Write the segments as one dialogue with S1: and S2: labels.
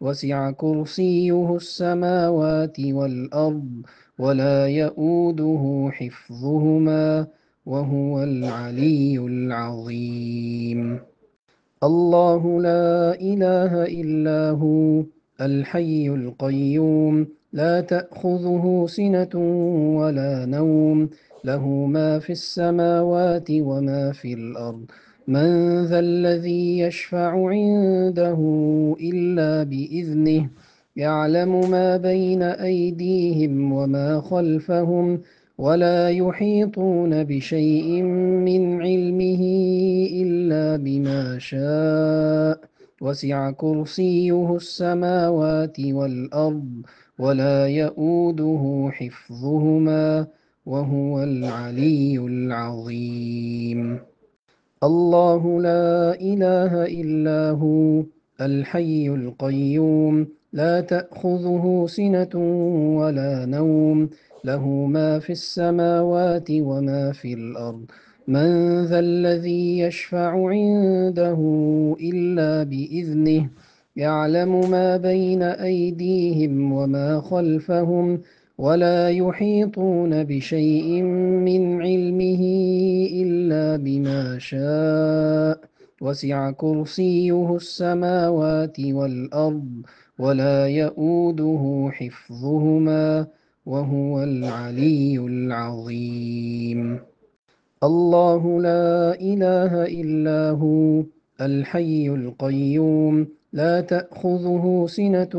S1: وسع كرسيه السماوات والأرض ولا يؤوده حفظهما وهو العلي العظيم. الله لا إله إلا هو الحي القيوم لا تأخذه سنة ولا نوم له ما في السماوات وما في الأرض من ذا الذي يشفع عنده إلا بإذنه يعلم ما بين أيديهم وما خلفهم ولا يحيطون بشيء من علمه إلا بما شاء وسع كرسيه السماوات والأرض ولا يؤوده حفظهما وهو العلي العظيم. الله لا إله إلا هو الحي القيوم لا تأخذه سنة ولا نوم له ما في السماوات وما في الأرض من ذا الذي يشفع عنده إلا بإذنه يعلم ما بين أيديهم وما خلفهم ولا يحيطون بشيء من علمه إلا بما شاء وسع كرسيه السماوات والأرض ولا يؤوده حفظهما وهو العلي العظيم. الله لا إله إلا هو الحي القيوم لا تأخذه سنة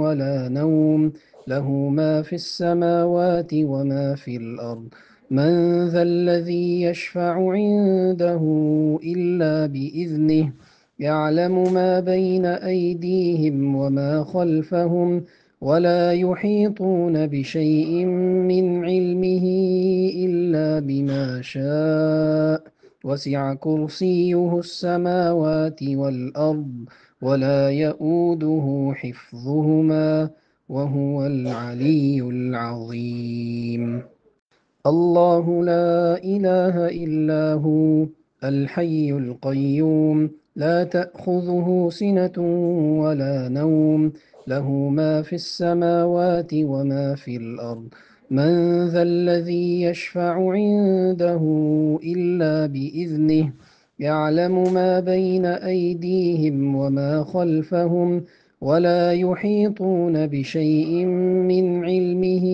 S1: ولا نوم له ما في السماوات وما في الأرض من ذا الذي يشفع عنده إلا بإذنه يعلم ما بين أيديهم وما خلفهم ولا يحيطون بشيء من علمه إلا بما شاء وسع كرسيه السماوات والأرض ولا يؤوده حفظهما وهو العلي العظيم. الله لا إله إلا هو الحي القيوم لا تأخذه سنة ولا نوم له ما في السماوات وما في الأرض من ذا الذي يشفع عنده إلا بإذنه يعلم ما بين أيديهم وما خلفهم ولا يحيطون بشيء من علمه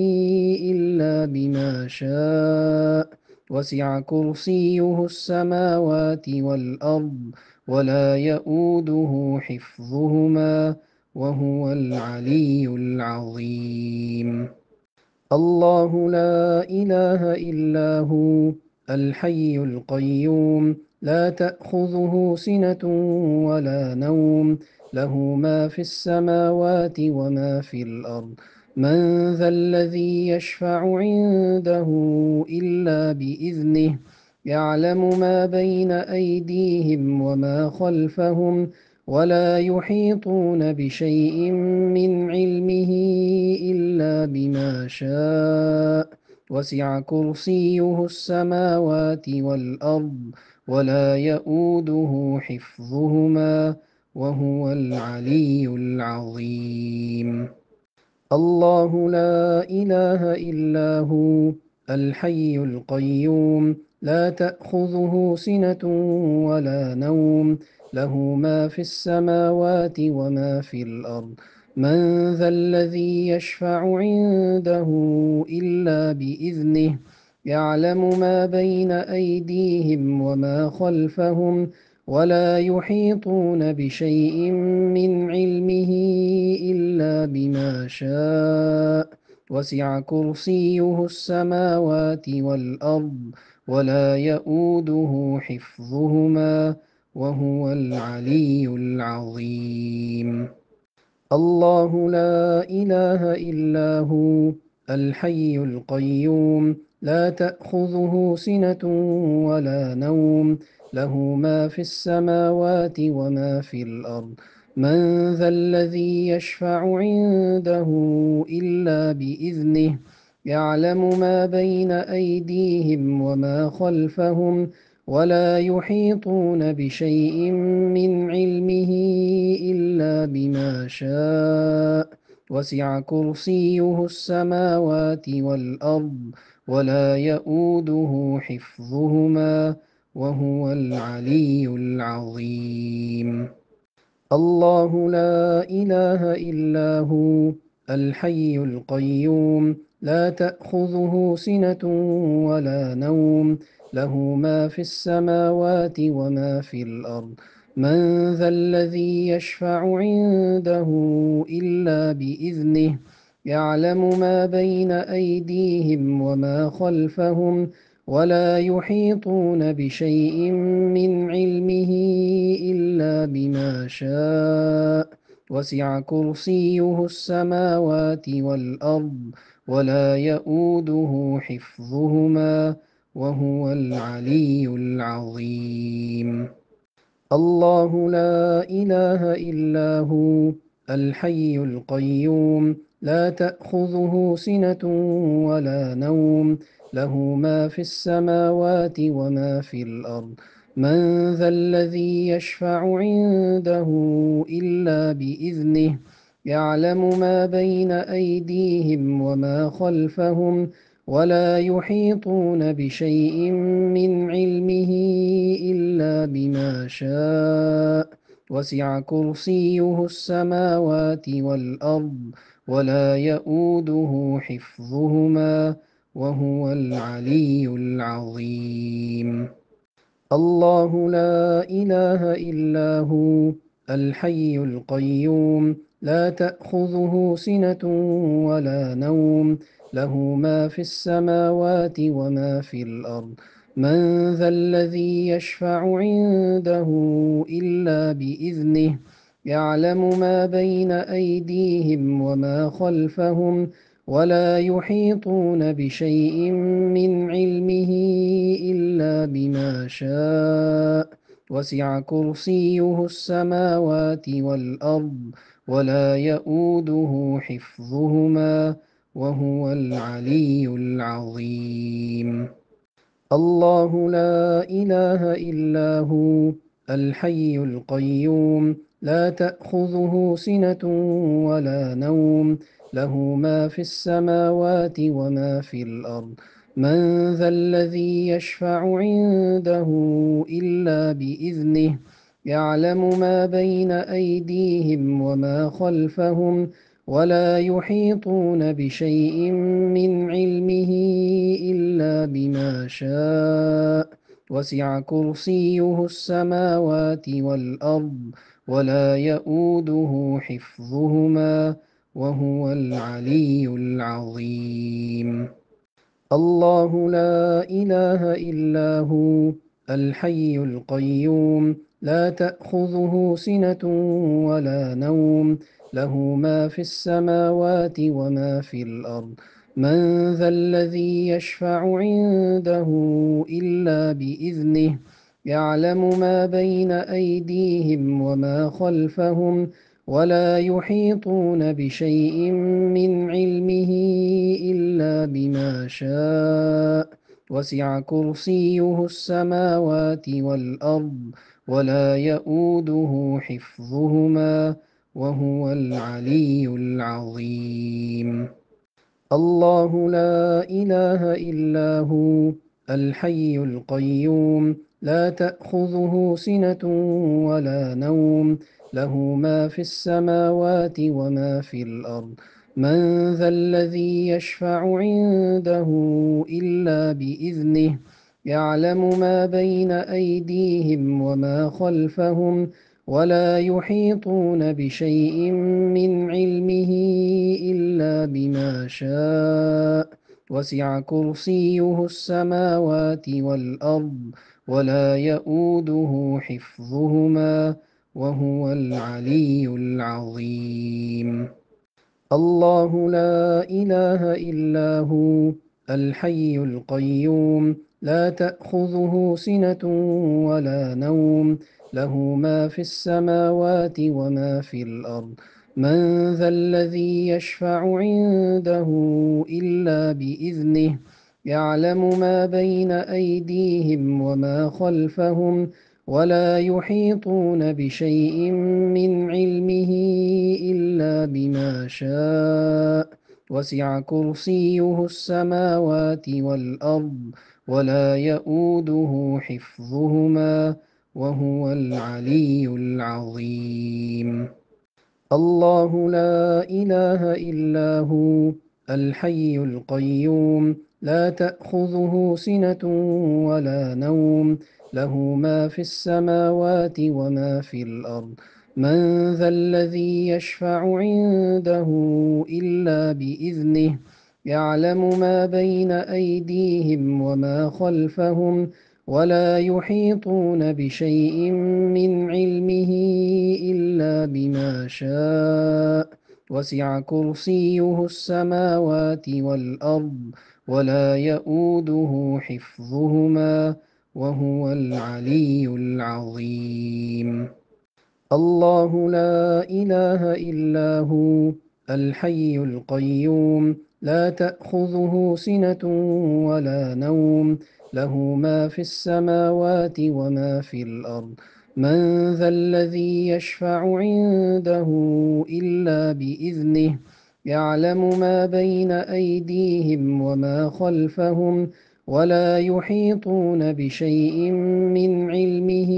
S1: إلا بما شاء وسع كرسيه السماوات والأرض ولا يؤوده حفظهما وهو العلي العظيم. الله لا إله إلا هو الحي القيوم لا تأخذه سنة ولا نوم له ما في السماوات وما في الأرض من ذا الذي يشفع عنده إلا بإذنه يعلم ما بين أيديهم وما خلفهم ولا يحيطون بشيء من علمه إلا بما شاء وسع كرسيه السماوات والأرض ولا يؤوده حفظهما وهو العلي العظيم. الله لا إله إلا هو الحي القيوم لا تأخذه سنة ولا نوم له ما في السماوات وما في الأرض من ذا الذي يشفع عنده إلا بإذنه، يعلم ما بين أيديهم وما خلفهم، ولا يحيطون بشيء من علمه إلا بما شاء، وسع كرسيه السماوات والأرض ولا يؤوده حفظهما وهو العلي العظيم. الله لا إله إلا هو الحي القيوم لا تأخذه سنة ولا نوم له ما في السماوات وما في الأرض من ذا الذي يشفع عنده إلا بإذنه، يعلم ما بين أيديهم وما خلفهم، ولا يحيطون بشيء من علمه إلا بما شاء وسع كرسيه السماوات والأرض ولا يؤوده حفظهما وهو العلي العظيم الله لا إله إلا هو الحي القيوم لا تأخذه سنة ولا نوم له ما في السماوات وما في الأرض من ذا الذي يشفع عنده إلا بإذنه يعلم ما بين أيديهم وما خلفهم ولا يحيطون بشيء من علمه إلا بما شاء وسع كرسيه السماوات والأرض ولا يؤوده حفظهما وهو العلي العظيم الله لا إله إلا هو الحي القيوم لا تأخذه سنة ولا نوم له ما في السماوات وما في الأرض من ذا الذي يشفع عنده إلا بإذنه يعلم ما بين أيديهم وما خلفهم ولا يحيطون بشيء من علمه إلا بما شاء وسع كرسيه السماوات والأرض ولا يؤوده حفظهما وهو العلي العظيم الله لا إله إلا هو الحي القيوم لا تأخذه سنة ولا نوم له ما في السماوات وما في الأرض من ذا الذي يشفع عنده إلا بإذنه يعلم ما بين أيديهم وما خلفهم ولا يحيطون بشيء من علمه إلا بما شاء وسع كرسيه السماوات والأرض ولا يؤوده حفظهما وهو العلي العظيم الله لا إله إلا هو الحي القيوم لا تأخذه سنة ولا نوم له ما في السماوات وما في الأرض من ذا الذي يشفع عنده إلا بإذنه يعلم ما بين أيديهم وما خلفهم ولا يحيطون بشيء من علمه إلا بما شاء وسع كرسيه السماوات والأرض ولا يؤوده حفظهما وهو العلي العظيم الله لا إله إلا هو الحي القيوم لا تأخذه سنة ولا نوم له ما في السماوات وما في الأرض من ذا الذي يشفع عنده إلا بإذنه يعلم ما بين أيديهم وما خلفهم ولا يحيطون بشيء من علمه إلا بما شاء وسع كرسيه السماوات والأرض ولا يؤوده حفظهما وهو العلي العظيم الله لا إله إلا هو الحي القيوم لا تأخذه سنة ولا نوم له ما في السماوات وما في الأرض من ذا الذي يشفع عنده إلا بإذنه يعلم ما بين أيديهم وما خلفهم ولا يحيطون بشيء من علمه إلا بما شاء وسع كرسيه السماوات والأرض ولا يؤوده حفظهما وهو العلي العظيم الله لا إله إلا هو الحي القيوم لا تأخذه سنة ولا نوم له ما في السماوات وما في الأرض من ذا الذي يشفع عنده إلا بإذنه يعلم ما بين أيديهم وما خلفهم ولا يحيطون بشيء من علمه إلا بما شاء وسع كرسيه السماوات والأرض ولا يؤوده حفظهما وهو العلي العظيم. الله لا إله إلا هو الحي القيوم لا تأخذه سنة ولا نوم له ما في السماوات وما في الأرض من ذا الذي يشفع عنده إلا بإذنه يعلم ما بين أيديهم وما خلفهم ولا يحيطون بشيء من علمه إلا بما شاء وسع كرسيه السماوات والأرض ولا يؤوده حفظهما وهو العلي العظيم. الله لا إله إلا هو الحي القيوم لا تأخذه سنة ولا نوم له ما في السماوات وما في الأرض من ذا الذي يشفع عنده إلا بإذنه يعلم ما بين أيديهم وما خلفهم ولا يحيطون بشيء من علمه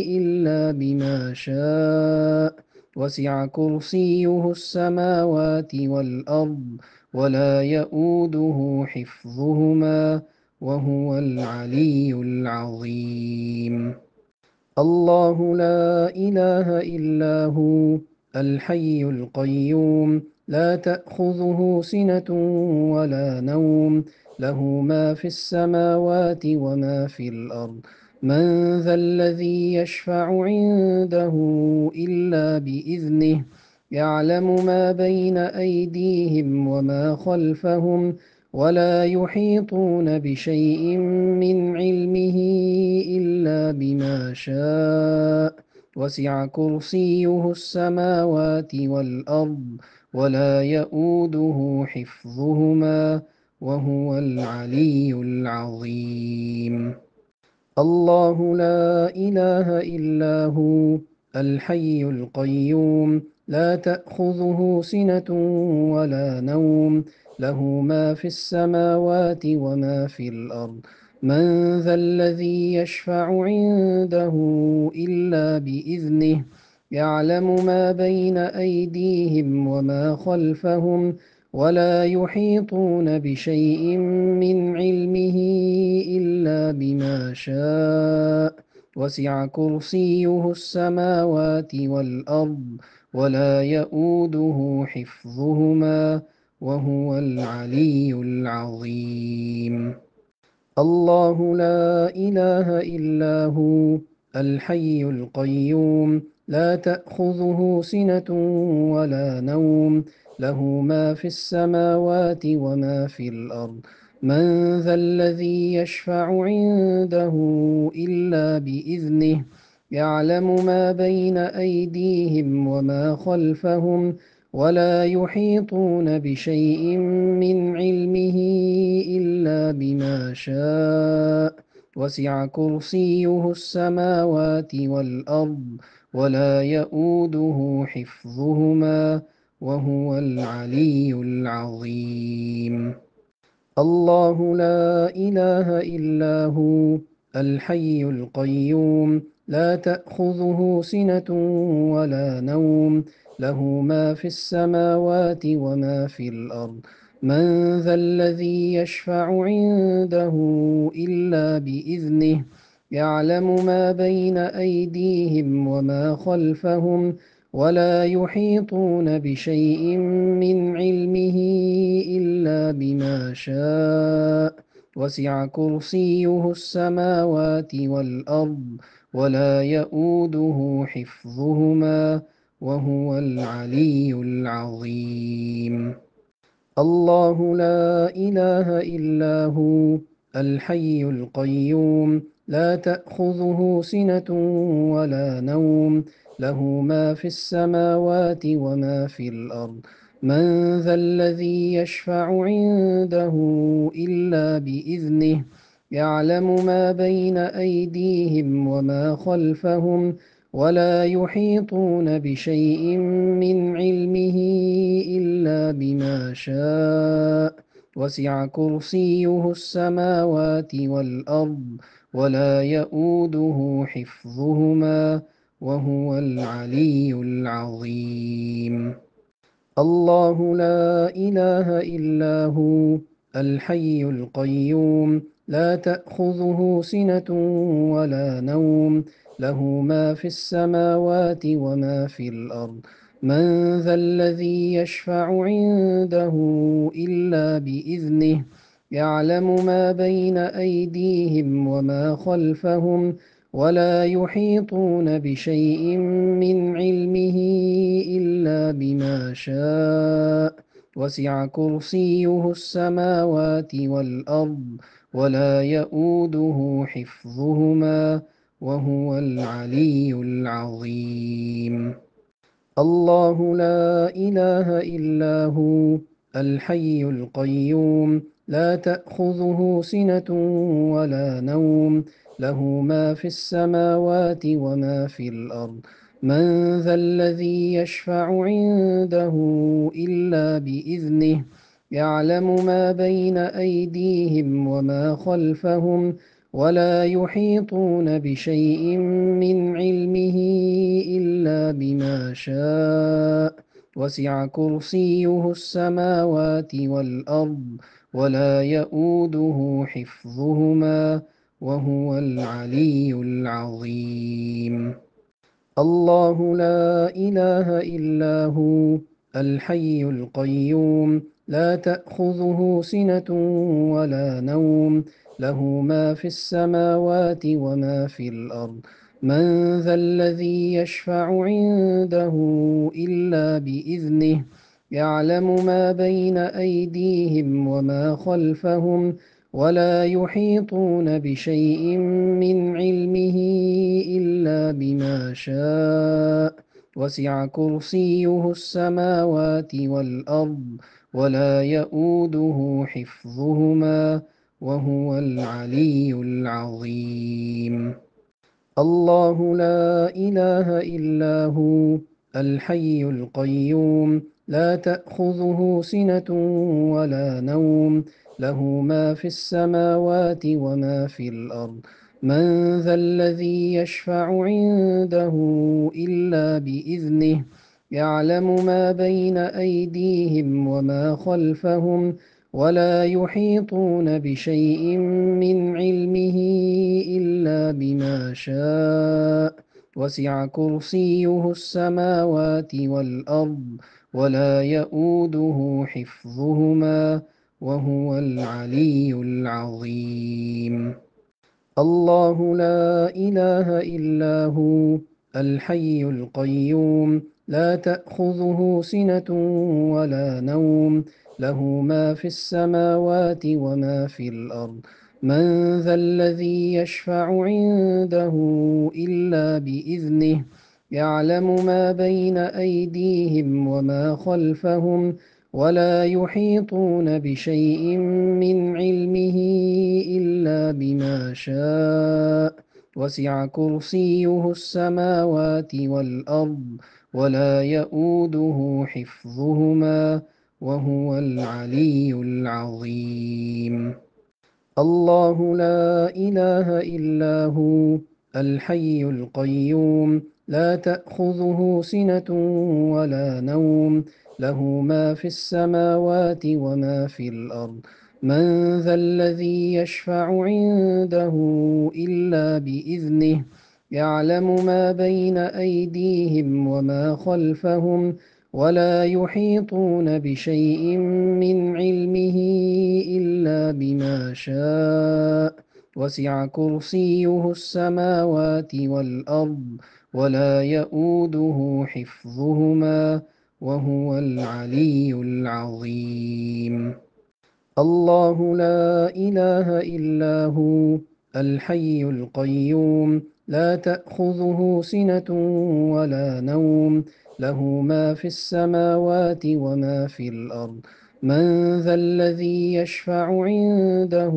S1: إلا بما شاء وسع كرسيه السماوات والأرض ولا يؤوده حفظهما وهو العلي العظيم. الله لا إله إلا هو الحي القيوم لا تأخذه سنة ولا نوم له ما في السماوات وما في الأرض من ذا الذي يشفع عنده إلا بإذنه يعلم ما بين أيديهم وما خلفهم ولا يحيطون بشيء من علمه إلا بما شاء وسع كرسيه السماوات والأرض ولا يؤوده حفظهما وهو العلي العظيم. الله لا إله إلا هو الحي القيوم لا تأخذه سنة ولا نوم له ما في السماوات وما في الأرض من ذا الذي يشفع عنده إلا بإذنه يعلم ما بين أيديهم وما خلفهم ولا يحيطون بشيء من علمه إلا بما شاء وسع كرسيه السماوات والأرض ولا يؤوده حفظهما وهو العلي العظيم. الله لا إله إلا هو الحي القيوم لا تأخذه سنة ولا نوم له ما في السماوات وما في الأرض من ذا الذي يشفع عنده إلا بإذنه يعلم ما بين أيديهم وما خلفهم ولا يحيطون بشيء من علمه إلا بما شاء وسع كرسيه السماوات والأرض ولا يؤوده حفظهما وهو العلي العظيم. الله لا إله إلا هو الحي القيوم لا تأخذه سنة ولا نوم له ما في السماوات وما في الأرض من ذا الذي يشفع عنده إلا بإذنه يعلم ما بين أيديهم وما خلفهم ولا يحيطون بشيء من علمه إلا بما شاء وسع كرسيه السماوات والأرض ولا يؤوده حفظهما وهو العلي العظيم. الله لا إله إلا هو الحي القيوم لا تأخذه سنة ولا نوم له ما في السماوات وما في الأرض من ذا الذي يشفع عنده إلا بإذنه يعلم ما بين أيديهم وما خلفهم ولا يحيطون بشيء من علمه إلا بما شاء وسع كرسيه السماوات والأرض ولا يؤوده حفظهما وهو العلي العظيم. الله لا إله إلا هو الحي القيوم لا تأخذه سنة ولا نوم له ما في السماوات وما في الأرض من ذا الذي يشفع عنده إلا بإذنه يعلم ما بين أيديهم وما خلفهم ولا يحيطون بشيء من علمه إلا بما شاء وسع كرسيه السماوات والأرض ولا يؤوده حفظهما وهو العلي العظيم. الله لا إله إلا هو الحي القيوم لا تأخذه سنة ولا نوم له ما في السماوات وما في الأرض من ذا الذي يشفع عنده إلا بإذنه يعلم ما بين أيديهم وما خلفهم ولا يحيطون بشيء من علمه إلا بما شاء وسع كرسيه السماوات والأرض ولا يؤوده حفظهما وهو العلي العظيم. الله لا إله إلا هو الحي القيوم لا تأخذه سنة ولا نوم له ما في السماوات وما في الأرض من ذا الذي يشفع عنده إلا بإذنه يعلم ما بين أيديهم وما خلفهم ولا يحيطون بشيء من علمه إلا بما شاء وسع كرسيه السماوات والأرض ولا يؤوده حفظهما وهو العلي العظيم. الله لا إله إلا هو الحي القيوم لا تأخذه سنة ولا نوم له ما في السماوات وما في الأرض من ذا الذي يشفع عنده إلا بإذنه يعلم ما بين أيديهم وما خلفهم ولا يحيطون بشيء من علمه إلا بما شاء وسع كرسيه السماوات والأرض ولا يؤوده حفظهما وهو العلي العظيم. الله لا إله إلا هو الحي القيوم لا تأخذه سنة ولا نوم له ما في السماوات وما في الأرض من ذا الذي يشفع عنده إلا بإذنه يعلم ما بين أيديهم وما خلفهم ولا يحيطون بشيء من علمه إلا بما شاء وسع كرسيه السماوات والأرض ولا يؤوده حفظهما وهو العلي العظيم. الله لا إله إلا هو الحي القيوم لا تأخذه سنة ولا نوم له ما في السماوات وما في الأرض من ذا الذي يشفع عنده إلا بإذنه يعلم ما بين أيديهم وما خلفهم ولا يحيطون بشيء من علمه إلا بما شاء وسع كرسيه السماوات والأرض ولا يؤوده حفظهما وهو العلي العظيم. الله لا إله إلا هو الحي القيوم لا تأخذه سنة ولا نوم له ما في السماوات وما في الأرض. من ذا الذي يشفع عنده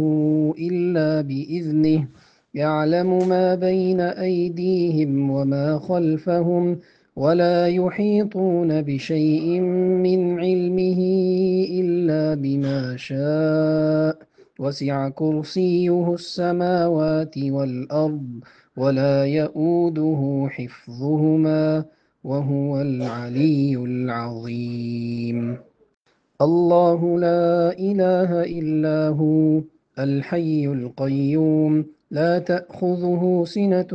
S1: إلا بإذنه، يعلم ما بين أيديهم وما خلفهم، ولا يحيطون بشيء من علمه إلا بما شاء. وسع كرسيه السماوات والأرض، ولا يؤوده حفظهما، وهو العلي العظيم. الله لا إله إلا هو الحي القيوم، لا تأخذه سنة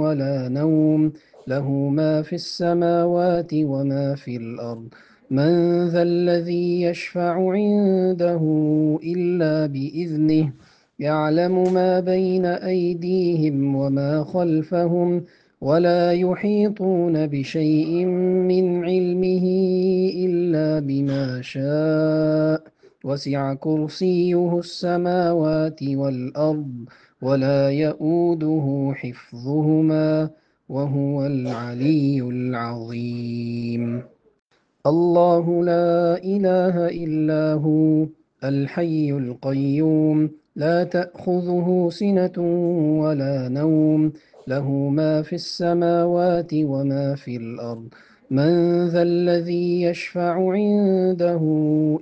S1: ولا نوم، له ما في السماوات وما في الأرض. من ذا الذي يشفع عنده إلا بإذنه، يعلم ما بين أيديهم وما خلفهم، ولا يحيطون بشيء من علمه إلا بما شاء. وسع كرسيه السماوات والأرض، ولا يؤوده حفظهما، وهو العلي العظيم. الله لا إله إلا هو الحي القيوم، لا تأخذه سنة ولا نوم، له ما في السماوات وما في الأرض. من ذا الذي يشفع عنده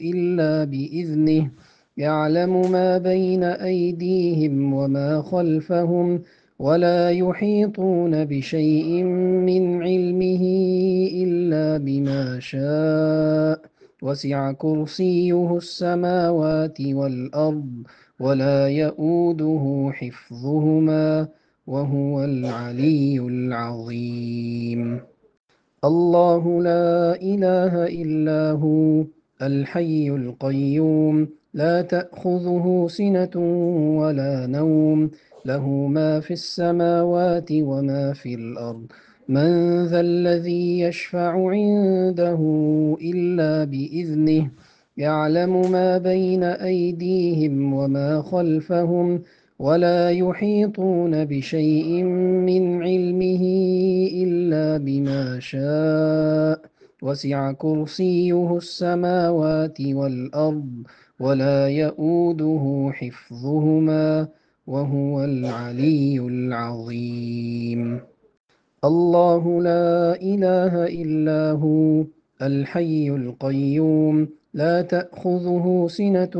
S1: إلا بإذنه، يعلم ما بين أيديهم وما خلفهم، ولا يحيطون بشيء من علمه إلا بما شاء. وسع كرسيه السماوات والأرض، ولا يؤوده حفظهما، وهو العلي العظيم. الله لا إله إلا هو الحي القيوم، لا تأخذه سنة ولا نوم، له ما في السماوات وما في الأرض. من ذا الذي يشفع عنده إلا بإذنه، يعلم ما بين أيديهم وما خلفهم، ولا يحيطون بشيء من علمه إلا بما شاء. وسع كرسيه السماوات والأرض، ولا يؤوده حفظهما، وهو العلي العظيم. الله لا إله إلا هو الحي القيوم، لا تأخذه سنة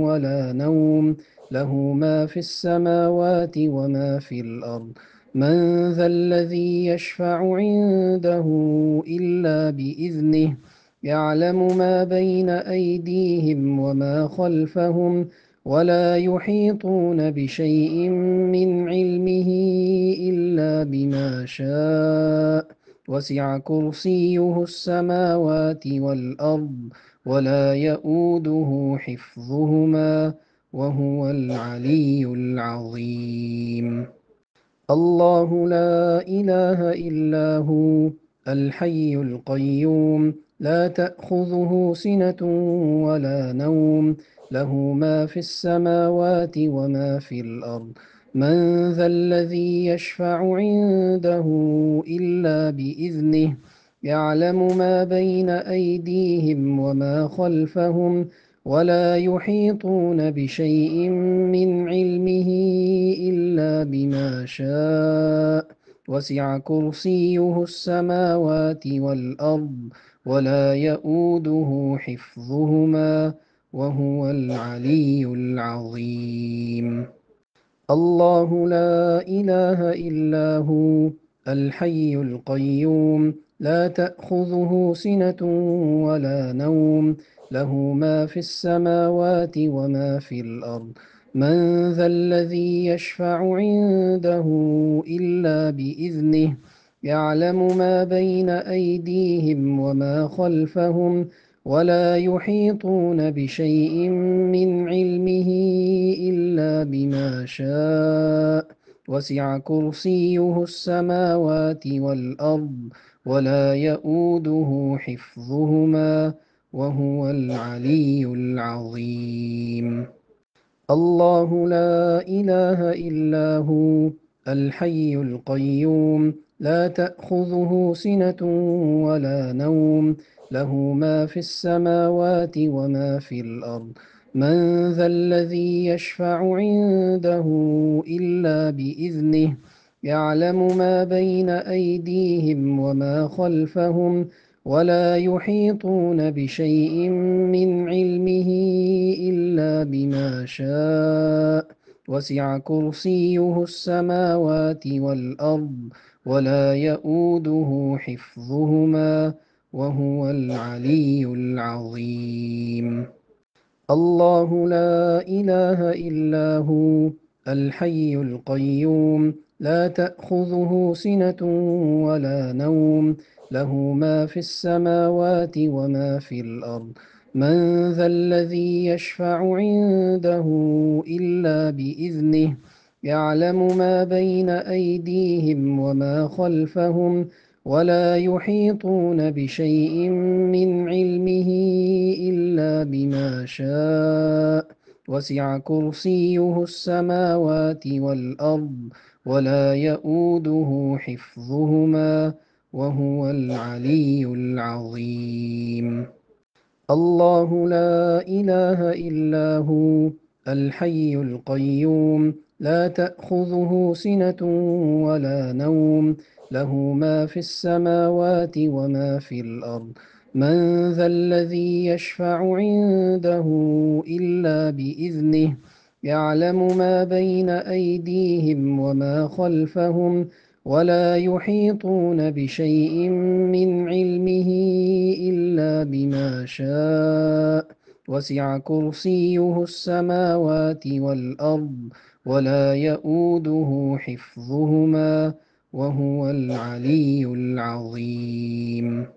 S1: ولا نوم، له ما في السماوات وما في الأرض. من ذا الذي يشفع عنده إلا بإذنه، يعلم ما بين أيديهم وما خلفهم، ولا يحيطون بشيء من علمه إلا بما شاء. وسع كرسيه السماوات والأرض، ولا يؤوده حفظهما، وهو العلي العظيم. الله لا إله إلا هو الحي القيوم، لا تأخذه سنة ولا نوم، له ما في السماوات وما في الأرض. من ذا الذي يشفع عنده إلا بإذنه، يعلم ما بين أيديهم وما خلفهم، ولا يحيطون بشيء من علمه إلا بما شاء. وسع كرسيه السماوات والأرض، ولا يؤوده حفظهما، وهو العلي العظيم. الله لا إله إلا هو الحي القيوم، لا تأخذه سنة ولا نوم، له ما في السماوات وما في الأرض. من ذا الذي يشفع عنده إلا بإذنه، يعلم ما بين أيديهم وما خلفهم، ولا يحيطون بشيء من علمه إلا بما شاء. وسع كرسيه السماوات والأرض، ولا يؤوده حفظهما، وهو العلي العظيم. الله لا إله إلا هو الحي القيوم لا تأخذه سنة ولا نوم له ما في السماوات وما في الأرض من ذا الذي يشفع عنده إلا بإذنه يعلم ما بين أيديهم وما خلفهم ولا يحيطون بشيء من علمه إلا بما شاء وسع كرسيه السماوات والأرض ولا يؤوده حفظهما وهو العلي العظيم الله لا إله إلا هو الحي القيوم لا تأخذه سنة ولا نوم له ما في السماوات وما في الأرض من ذا الذي يشفع عنده إلا بإذنه يعلم ما بين أيديهم وما خلفهم ولا يحيطون بشيء من علمه إلا بما شاء وسع كرسيه السماوات والأرض ولا يؤوده حفظهما وهو العلي العظيم الله لا إله إلا هو الحي القيوم لا تأخذه سنة ولا نوم له ما في السماوات وما في الأرض من ذا الذي يشفع عنده إلا بإذنه يعلم ما بين أيديهم وما خلفهم ولا يحيطون بشيء من علمه إلا بما شاء وسع كرسيه السماوات والأرض ولا يؤوده حفظهما وهو العلي العظيم